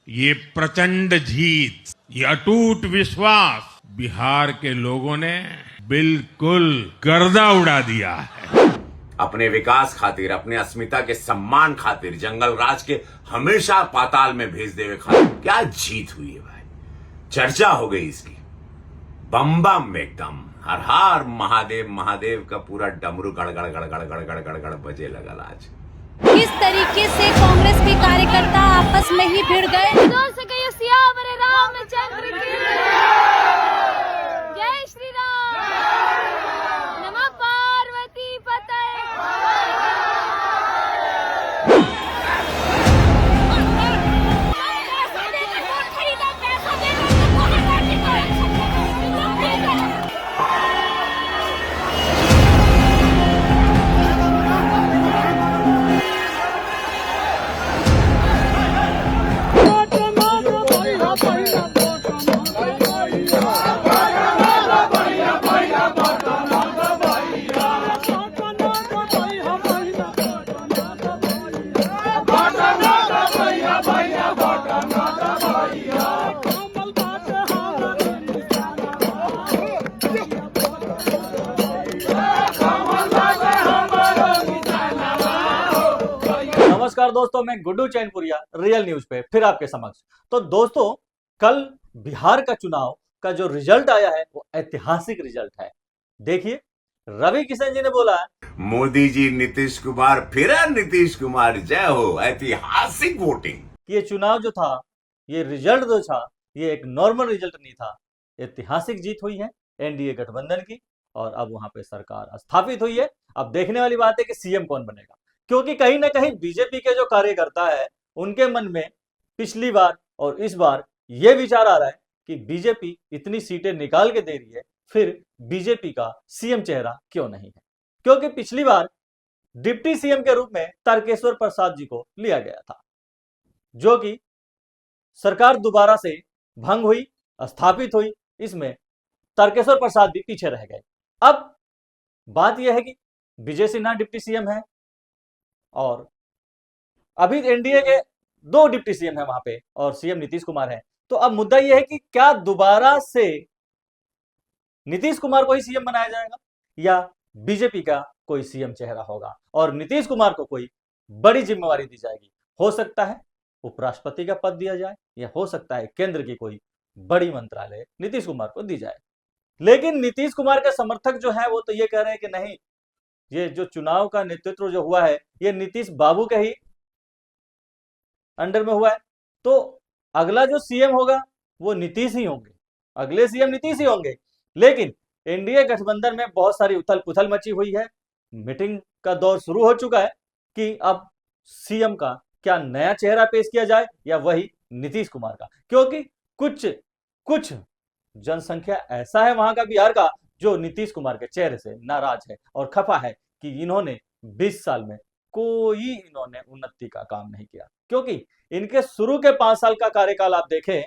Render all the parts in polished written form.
ये प्रचंड जीत, ये अटूट विश्वास बिहार के लोगों ने बिल्कुल गर्दा उड़ा दिया है। अपने विकास खातिर, अपने अस्मिता के सम्मान खातिर जंगल राज के हमेशा पाताल में भेज देवे खातिर क्या जीत हुई है भाई। चर्चा हो गई इसकी बम बम में एकदम हर हर महादेव महादेव का पूरा डमरू गड़ गड़ गड़ गड़ गड़ गड़ गड़ गड़ बजे लगल आज। किस तरीके से कांग्रेस के कार्यकर्ता आपस में ही भिड़ गए। जोर से कहिए सियावर रामचंद्र की जय श्री राम। नमः पार्वती पतये। नमस्कार दोस्तों, मैं गुड्डू चैनपुरिया रियल न्यूज पे फिर आपके समक्ष। तो दोस्तों, कल बिहार का चुनाव का जो रिजल्ट आया है वो ऐतिहासिक रिजल्ट है। देखिए, रवि किशन जी ने बोला है, मोदी जी नीतीश कुमार फिर नीतीश कुमार जय हो, ऐतिहासिक वोटिंग। ये चुनाव जो था, ये रिजल्ट जो था, ये एक नॉर्मल रिजल्ट नहीं था, ऐतिहासिक जीत हुई है एनडीए गठबंधन की और अब वहां पे सरकार स्थापित हुई है। अब देखने वाली बात है कि सीएम कौन बनेगा, क्योंकि कहीं ना कहीं बीजेपी के जो कार्यकर्ता है उनके मन में पिछली बार और इस बार यह विचार आ रहा है कि बीजेपी इतनी सीटें निकाल के दे रही है, फिर बीजेपी का सीएम चेहरा क्यों नहीं है। क्योंकि पिछली बार डिप्टी सीएम के रूप में तारकेश्वर प्रसाद जी को लिया गया था, जो कि सरकार दोबारा से भंग हुई, स्थापित हुई, इसमें तारकेश्वर प्रसाद भी पीछे रह गए। अब बात यह है कि विजय सिन्हा डिप्टी सीएम है और अभी एनडीए के 2 डिप्टी सीएम है वहां पे और सीएम नीतीश कुमार है। तो अब मुद्दा यह है कि क्या दोबारा से नीतीश कुमार को ही सीएम बनाया जाएगा या बीजेपी का कोई सीएम चेहरा होगा और नीतीश कुमार को कोई बड़ी जिम्मेवारी दी जाएगी। हो सकता है उपराष्ट्रपति का पद दिया जाए या हो सकता है केंद्र की कोई बड़ी मंत्रालय नीतीश कुमार को दी जाए। लेकिन नीतीश कुमार के समर्थक जो है वो तो ये कह रहे हैं कि नहीं, ये जो चुनाव का नेतृत्व जो हुआ है ये नीतीश बाबू के ही अंडर में हुआ है, तो अगला जो सीएम होगा वो नीतीश ही होंगे, अगले सीएम नीतीश ही होंगे। लेकिन एनडीए गठबंधन में बहुत सारी उथल पुथल मची हुई है, मीटिंग का दौर शुरू हो चुका है कि अब सीएम का क्या नया चेहरा पेश किया जाए या वही नीतीश कुमार का, क्योंकि कुछ जनसंख्या ऐसा है वहां का बिहार का जो नीतीश कुमार के चेहरे से नाराज है और खफा है कि इन्होंने 20 साल में कोई उन्नति का काम नहीं किया। क्योंकि इनके शुरू के 5 साल का कार्यकाल आप देखें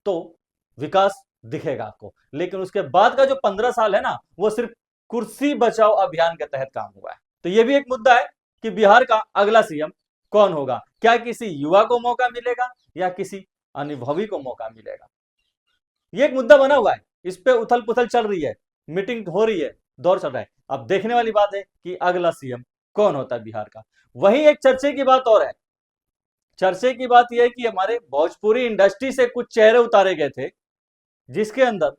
तो विकास दिखेगा आपको, लेकिन उसके बाद का जो 15 साल है ना, वो सिर्फ कुर्सी बचाओ अभियान के तहत काम हुआ है। तो ये भी एक मुद्दा है कि बिहार का अगला सीएम कौन होगा, क्या किसी युवा को मौका मिलेगा या किसी अनुभवी को मौका मिलेगा। ये एक मुद्दा बना हुआ है, इस पे उथल पुथल चल रही है, मीटिंग हो रही है, दौर चल रहा है। अब देखने वाली बात है कि अगला सीएम कौन होता है बिहार का। वहीं एक चर्चे की बात और है, चर्चे की बात यह है कि हमारे भोजपुरी इंडस्ट्री से कुछ चेहरे उतारे गए थे जिसके अंदर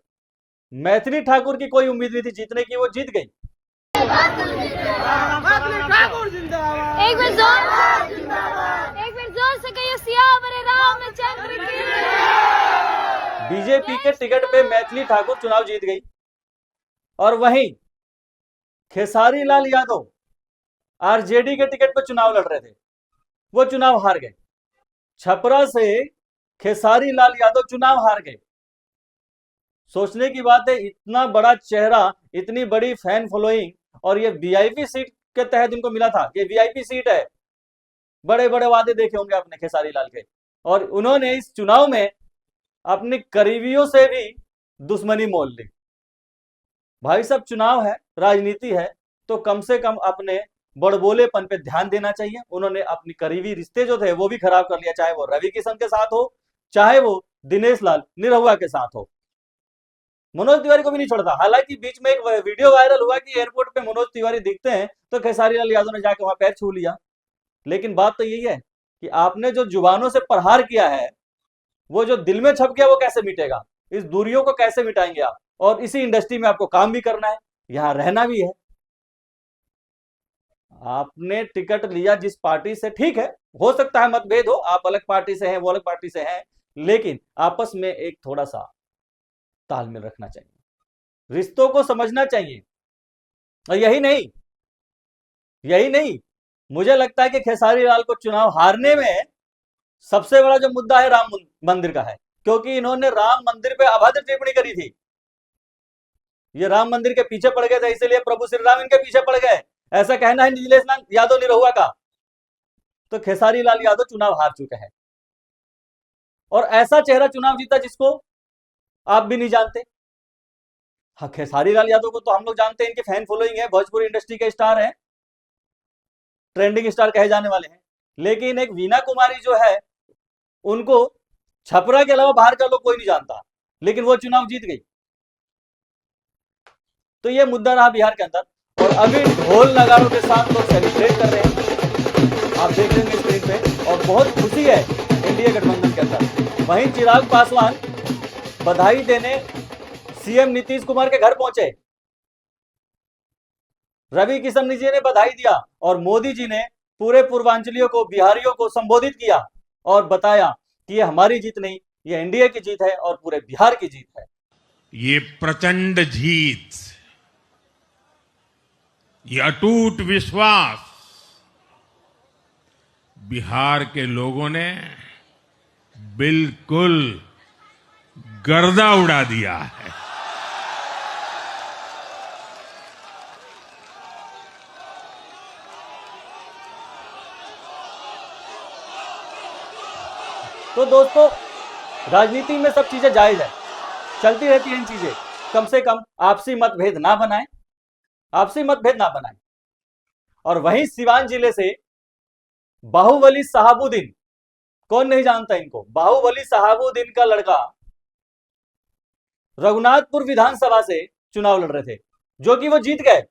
मैथिली ठाकुर की कोई उम्मीद नहीं थी जीतने की, वो जीत गई। एक बार जोर से कहिए सियावर रामचंद्र की। बीजेपी के टिकट पे मैथिली ठाकुर चुनाव जीत गई और वहीं खेसारी लाल यादव आरजेडी के टिकट पर चुनाव लड़ रहे थे, वो चुनाव हार गए। छपरा से खेसारी लाल यादव चुनाव हार गए। सोचने की बात है, इतना बड़ा चेहरा, इतनी बड़ी फैन फॉलोइंग और ये वीआईपी सीट के तहत इनको मिला था। ये वीआईपी सीट है, बड़े बड़े वादे देखे होंगे आपने खेसारी लाल के, और उन्होंने इस चुनाव में अपने करीबियों से भी दुश्मनी मोल ली। भाई साहब, चुनाव है, राजनीति है, तो कम से कम अपने बड़बोलेपन पे ध्यान देना चाहिए। उन्होंने अपनी करीबी रिश्ते जो थे वो भी खराब कर लिया, चाहे वो रवि किशन के साथ हो, चाहे वो दिनेश लाल निरहुआ के साथ हो। मनोज तिवारी को भी नहीं छोड़ता। हालांकि बीच में एक वीडियो वायरल हुआ कि एयरपोर्ट पे मनोज तिवारी दिखते हैं तो खेसारी लाल यादव ने जाके वहां पैर छू लिया। लेकिन बात तो यही है कि आपने जो जुबानों से प्रहार किया है, वो जो दिल में छप गया वो कैसे मिटेगा, इस दूरियों को कैसे मिटाएंगे आप। और इसी इंडस्ट्री में आपको काम भी करना है, यहां रहना भी है। आपने टिकट लिया जिस पार्टी से, ठीक है, हो सकता है मतभेद हो, आप अलग पार्टी से हैं, वो अलग पार्टी से हैं, लेकिन आपस में एक थोड़ा सा तालमेल रखना चाहिए, रिश्तों को समझना चाहिए। और यही नहीं, मुझे लगता है कि खेसारी लाल को चुनाव हारने में सबसे बड़ा जो मुद्दा है राम मंदिर का है, क्योंकि इन्होंने राम मंदिर पे अभद्र टिप्पणी करी थी। ये राम मंदिर के पीछे पड़ गए थे, इसलिए प्रभु श्री राम इनके पीछे पड़ गए, ऐसा कहना है नीलेश यादव निरहुआ का। तो खेसारी लाल यादव चुनाव हार चुके हैं। और ऐसा चेहरा चुनाव जीता जिसको आप भी नहीं जानते। हाँ, खेसारी लाल यादव को तो हम लोग जानते हैं, इनकी फैन फॉलोइंग है, भोजपुरी इंडस्ट्री के स्टार हैं, ट्रेंडिंग स्टार कहे जाने वाले हैं। लेकिन एक वीना कुमारी जो है, उनको छपरा के अलावा बाहर का लोग कोई नहीं जानता, लेकिन वो चुनाव जीत गई। तो ये मुद्दा रहा बिहार के अंदर। और अभी ढोल नगाड़ों के साथ लोग सेलिब्रेट कर रहे हैं, आप देख रहे हैं स्क्रीन पे, और बहुत खुशी है एनडीए गठबंधन के अंदर। वहीं चिराग पासवान बधाई देने सीएम नीतीश कुमार के घर पहुंचे, रवि किशन जी ने बधाई दिया, और मोदी जी ने पूरे पूर्वांचलियों को, बिहारियों को संबोधित किया और बताया कि ये हमारी जीत नहीं, ये एनडीए की जीत है और पूरे बिहार की जीत है। ये प्रचंड जीत, ये अटूट विश्वास बिहार के लोगों ने बिल्कुल गर्दा उड़ा दिया है। तो दोस्तों, राजनीति में सब चीजें जायज है, चलती रहती हैं इन चीजें। कम से कम आपसी मतभेद ना बनाएं, और वहीं सिवान जिले से बाहुबली शहाबुद्दीन, कौन नहीं जानता इनको, बाहुबली शहाबुद्दीन का लड़का रघुनाथपुर विधानसभा से चुनाव लड़ रहे थे, जो कि वो जीत गए।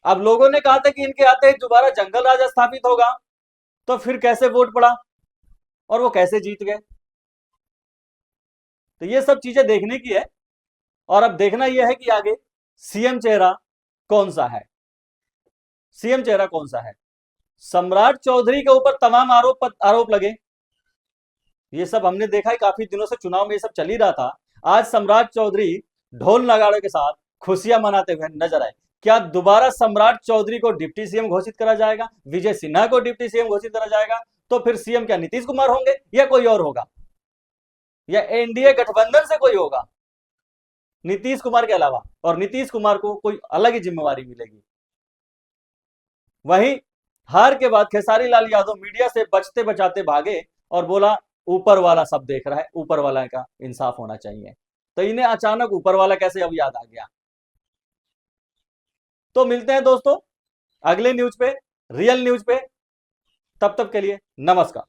अब लोगों ने कहा था कि इनके आते ही दोबारा जंगल राज स्थापित होगा, तो फिर कैसे वोट पड़ा और वो कैसे जीत गए। तो ये सब चीजें देखने की है, और अब देखना यह है कि आगे सीएम चेहरा कौन सा है। सम्राट चौधरी के ऊपर तमाम आरोप लगे, ये सब हमने देखा है, काफी दिनों से चुनाव में ये सब चल ही रहा था। आज सम्राट चौधरी ढोल नगाड़े के साथ खुशियां मनाते हुए नजर आए। क्या दोबारा सम्राट चौधरी को डिप्टी सीएम घोषित करा जाएगा, विजय सिन्हा को डिप्टी सीएम घोषित करा जाएगा, तो फिर सीएम क्या नीतीश कुमार होंगे या कोई और होगा, या एनडीए गठबंधन से कोई होगा नीतीश कुमार के अलावा, और नीतीश कुमार को कोई अलग ही जिम्मेवारी मिलेगी। वहीं हार के बाद खेसारी लाल यादव मीडिया से बचते बचाते भागे और बोला ऊपर वाला सब देख रहा है, ऊपर वाला का इंसाफ होना चाहिए। तो इन्हें अचानक ऊपर वाला कैसे अब याद आ गया। तो मिलते हैं दोस्तों अगले न्यूज पे, रियल न्यूज पे, तब तक के लिए नमस्कार।